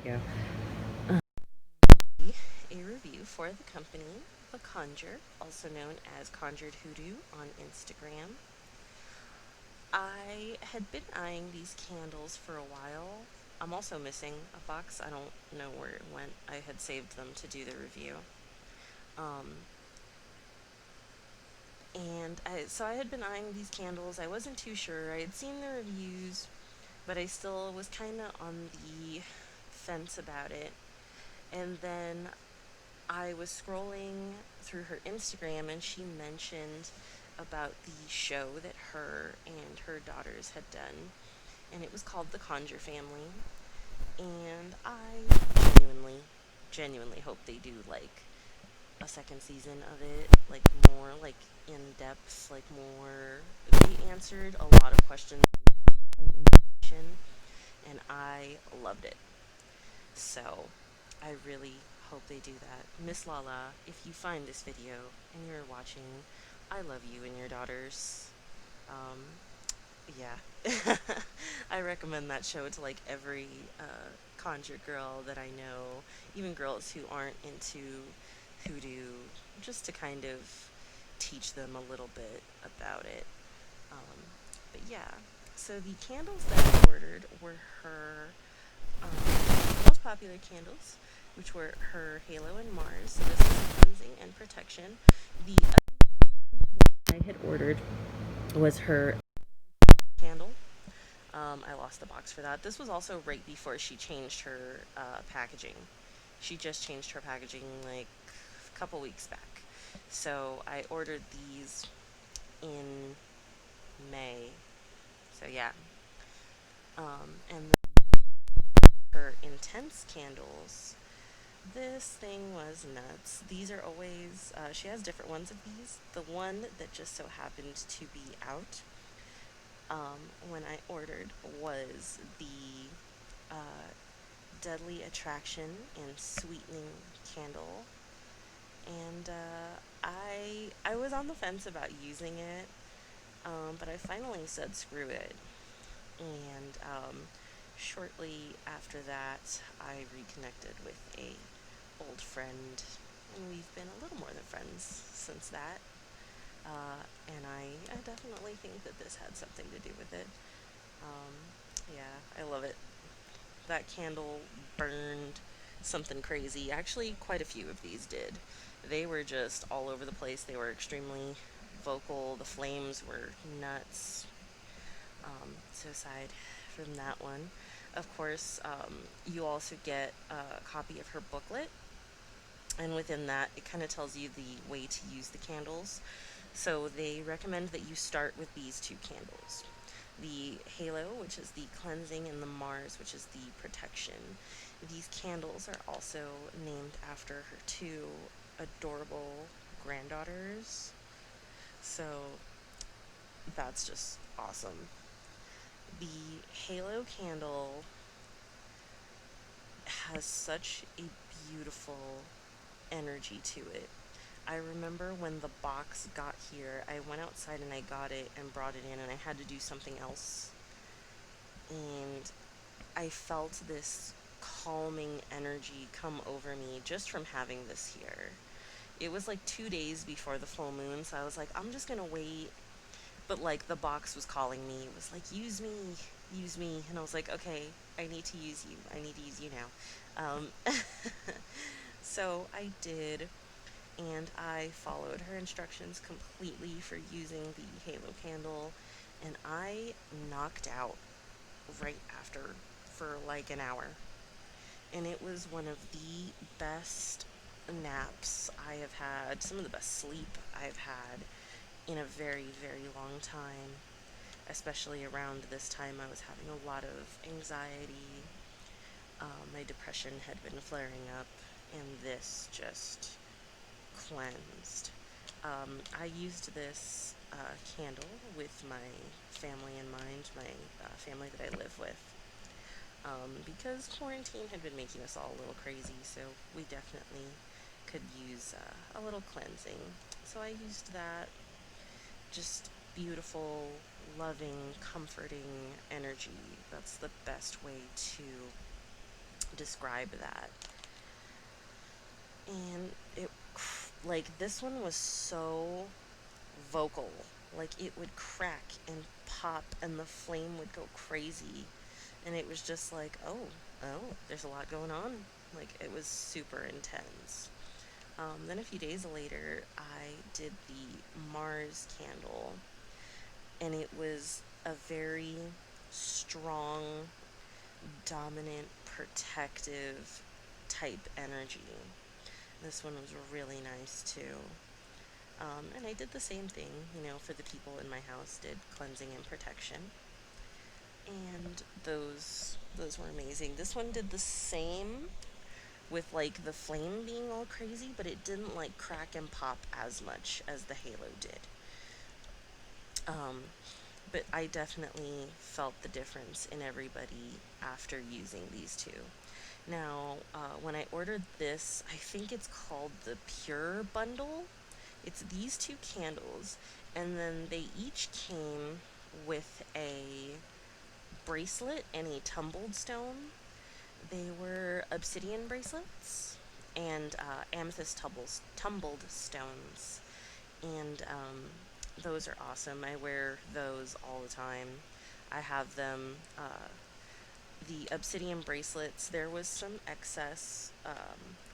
go. A review for the company, The Conjure, also known as Conjured Hoodoo on Instagram. I had been eyeing these candles for a while. I'm also missing a box. I don't know where it went. I had saved them to do the review. Um, so I had been eyeing these candles. I wasn't too sure. I had seen the reviews, but I still was kind of on the fence about it. And then I was scrolling through her Instagram and she mentioned about the show that her and her daughters had done, and it was called The Conjure Family. And I genuinely hope they do like a second season of it, like more like in depth, like more. They answered a lot of questions and I loved it. So I really hope they do that. Miss Lala, if you find this video and you're watching, I love you and your daughters. Um, yeah. I recommend that show to like every conjure girl that I know, even girls who aren't into hoodoo, just to kind of teach them a little bit about it. Um, but yeah, so the candles that I ordered were her most popular candles, which were her Halo and Mars. So this is cleansing and protection. The other I had ordered was her candle. I lost the box for that. This was also right before she changed her packaging. She just changed her packaging like a couple weeks back. So I ordered these in May. So yeah. And her intense candles. This thing was nuts. These are always, she has different ones of these. The one that just so happened to be out when I ordered was the uh, Deadly Attraction and Sweetening Candle. And I was on the fence about using it, but I finally said screw it. And shortly after that, I reconnected with a old friend, and we've been a little more than friends since that. And I definitely think that this had something to do with it. Um, yeah, I love it. That candle burned something crazy. Actually, quite a few of these did. They were just all over the place. They were extremely vocal. The flames were nuts. So aside from that one, of course, you also get a copy of her booklet, and within that, it kind of tells you the way to use the candles. So they recommend that you start with these two candles: the Halo, which is the cleansing, and the Mars, which is the protection. These candles are also named after her two adorable granddaughters. So that's just awesome. The Halo candle has such a beautiful energy to it. I remember when the box got here, I went outside and I got it and brought it in, and I had to do something else. And I felt this calming energy come over me just from having this here. It was like 2 days before the full moon, so I was like, I'm just gonna wait. But like the box was calling me. It was like, use me, use me. And I was like, okay, I need to use you. I need to use you now. So I did, and I followed her instructions completely for using the Halo candle, and I knocked out right after for like an hour. And it was one of the best naps I have had, some of the best sleep I've had in a very, very long time. Especially around this time, I was having a lot of anxiety. My depression had been flaring up, and this just cleansed. I used this candle with my family in mind, my family that I live with, because quarantine had been making us all a little crazy, so we definitely could use a little cleansing. So I used that. Just beautiful, loving, comforting energy. That's the best way to describe that. And it, like, this one was so vocal. Like, it would crack and pop, and the flame would go crazy. And it was just like, oh, there's a lot going on. Like, it was super intense. Then a few days later, I did the Mars candle, and it was a very strong, dominant, protective type energy. This one was really nice too. And I did the same thing, for the people in my house, did cleansing and protection. And those were amazing. This one did the same with like the flame being all crazy, but it didn't like crack and pop as much as the halo did. Um, but I definitely felt the difference in everybody after using these two. Now, when I ordered this, I think it's called the Pure Bundle. It's these two candles, and then they each came with a bracelet and a tumbled stone. They were obsidian bracelets and amethyst tumbled stones. And those are awesome. I wear those all the time. I have them. The obsidian bracelets, there was some excess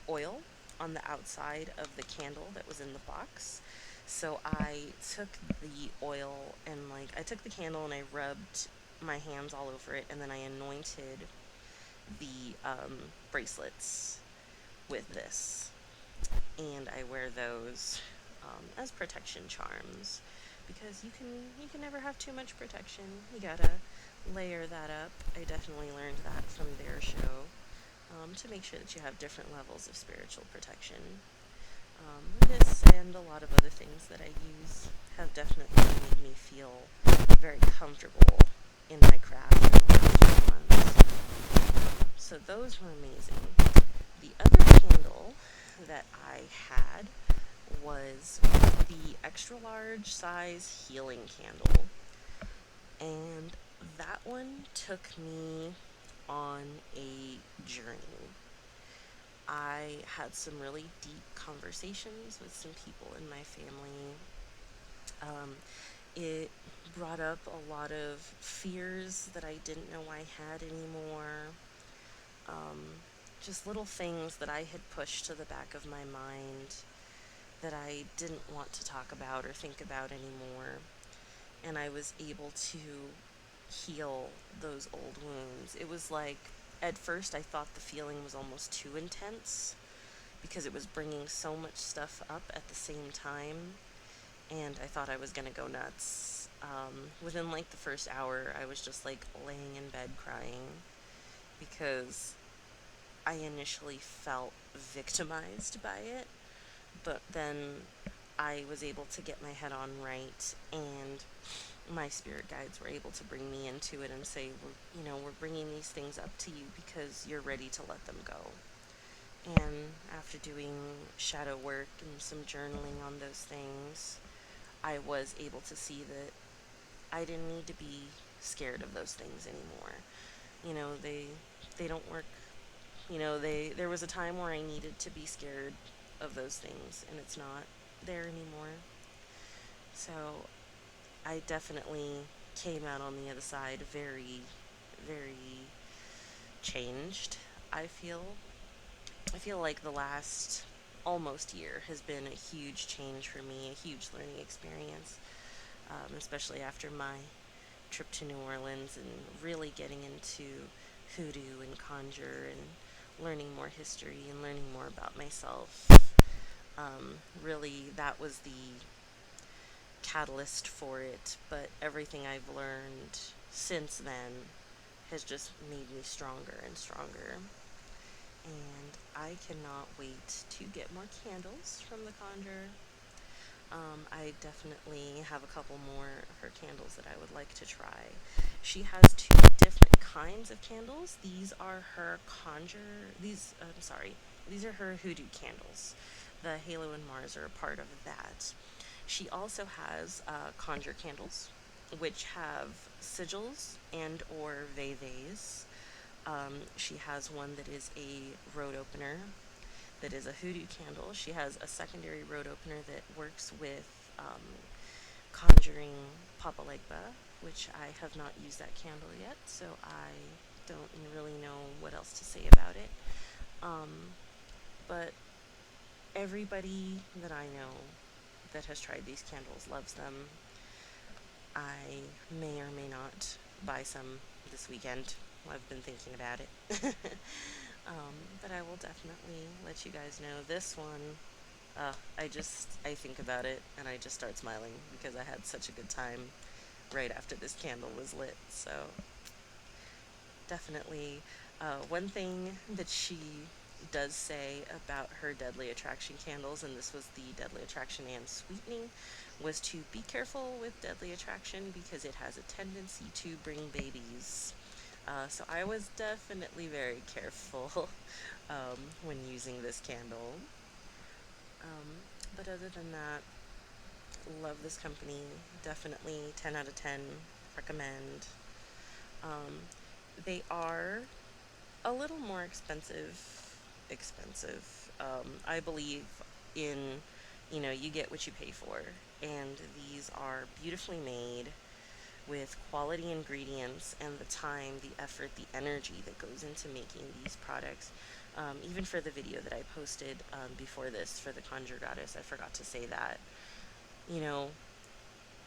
oil on the outside of the candle that was in the box. So I took the oil and, like, I took the candle and I rubbed my hands all over it, and then I anointed the bracelets with this. And I wear those as protection charms, because you can never have too much protection. You gotta layer that up. I definitely learned that from their show, to make sure that you have different levels of spiritual protection. This and a lot of other things that I use have definitely made me feel very comfortable in my craft in the last few months. So those were amazing. The other candle that I had was the extra large size healing candle. And that one took me on a journey. I had some really deep conversations with some people in my family. It brought up a lot of fears that I didn't know I had anymore. Um, just little things that I had pushed to the back of my mind that I didn't want to talk about or think about anymore. And I was able to heal those old wounds. It was like, at first, I thought the feeling was almost too intense because it was bringing so much stuff up at the same time, and I thought I was gonna go nuts. Within like the first hour, I was just like laying in bed crying because I initially felt victimized by it, but then I was able to get my head on right, and my spirit guides were able to bring me into it and say, we're bringing these things up to you because you're ready to let them go. And after doing shadow work and some journaling on those things, I was able to see that I didn't need to be scared of those things anymore. They don't work. There was a time where I needed to be scared of those things, and it's not there anymore. So I definitely came out on the other side very, very changed. I feel. I feel like the last almost year has been a huge change for me, a huge learning experience, especially after my trip to New Orleans and really getting into hoodoo and conjure and learning more history and learning more about myself. Really, that was the catalyst for it, but everything I've learned since then has just made me stronger and stronger. And I cannot wait to get more candles from the conjure. I definitely have a couple more of her candles that I would like to try. She has two different kinds of candles. These are her conjure. I'm sorry. These are her hoodoo candles. The Halo and Mars are a part of that. She also has conjure candles, which have sigils and or veves. She has one that is a road opener that is a hoodoo candle. She has a secondary road opener that works with conjuring Papa Legba, which I have not used that candle yet, so I don't really know what else to say about it. Um, but everybody that I know that has tried these candles loves them. I may or may not buy some this weekend. I've been thinking about it. But I will definitely let you guys know. This one, I think about it and I just start smiling because I had such a good time right after this candle was lit. So definitely, one thing that she does say about her deadly attraction candles, and this was the deadly attraction and sweetening, was to be careful with deadly attraction because it has a tendency to bring babies. So I was definitely very careful when using this candle. But other than that, love this company. Definitely 10 out of 10. Recommend. Um, they are a little more expensive. I believe in, you get what you pay for. And these are beautifully made with quality ingredients and the time, the effort, the energy that goes into making these products. Even for the video that I posted before this for the Conjure Goddess, I forgot to say that. You know,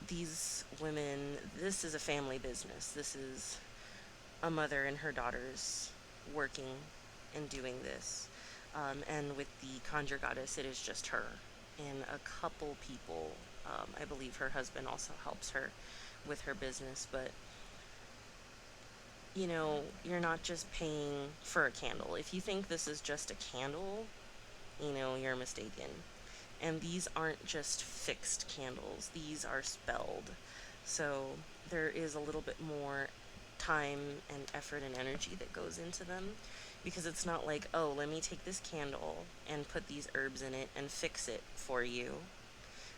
these women, this is a family business. This is a mother and her daughters working and doing this. And with the Conjure Goddess, it is just her and a couple people. I believe her husband also helps her with her business, but you're not just paying for a candle. If you think this is just a candle, you're mistaken. And these aren't just fixed candles, these are spelled. So there is a little bit more time and effort and energy that goes into them because it's not like, oh, let me take this candle and put these herbs in it and fix it for you.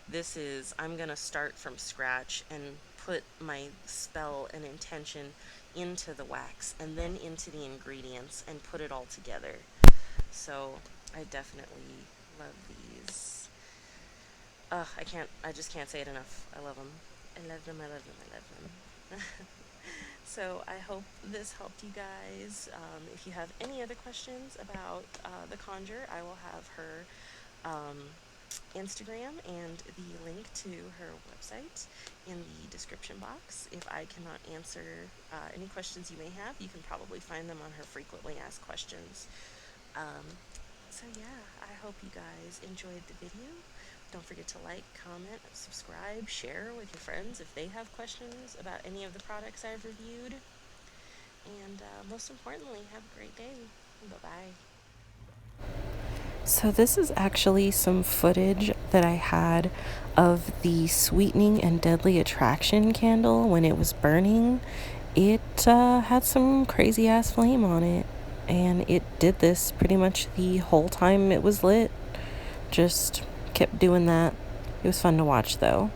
This is, I'm going to start from scratch and put my spell and intention into the wax and then into the ingredients and put it all together. So I definitely love these. I just can't say it enough. I love them. I love them, I love them, I love them. So I hope this helped you guys. If you have any other questions about the Conjure, I will have her Instagram and the link to her website in the description box. If I cannot answer any questions you may have, you can probably find them on her frequently asked questions. So yeah, I hope you guys enjoyed the video. Don't forget to like, comment, subscribe, share with your friends if they have questions about any of the products I've reviewed. And most importantly, have a great day. Bye-bye. So this is actually some footage that I had of the sweetening and deadly attraction candle when it was burning. It had some crazy ass flame on it, and it did this pretty much the whole time it was lit. Just kept doing that. It was fun to watch though.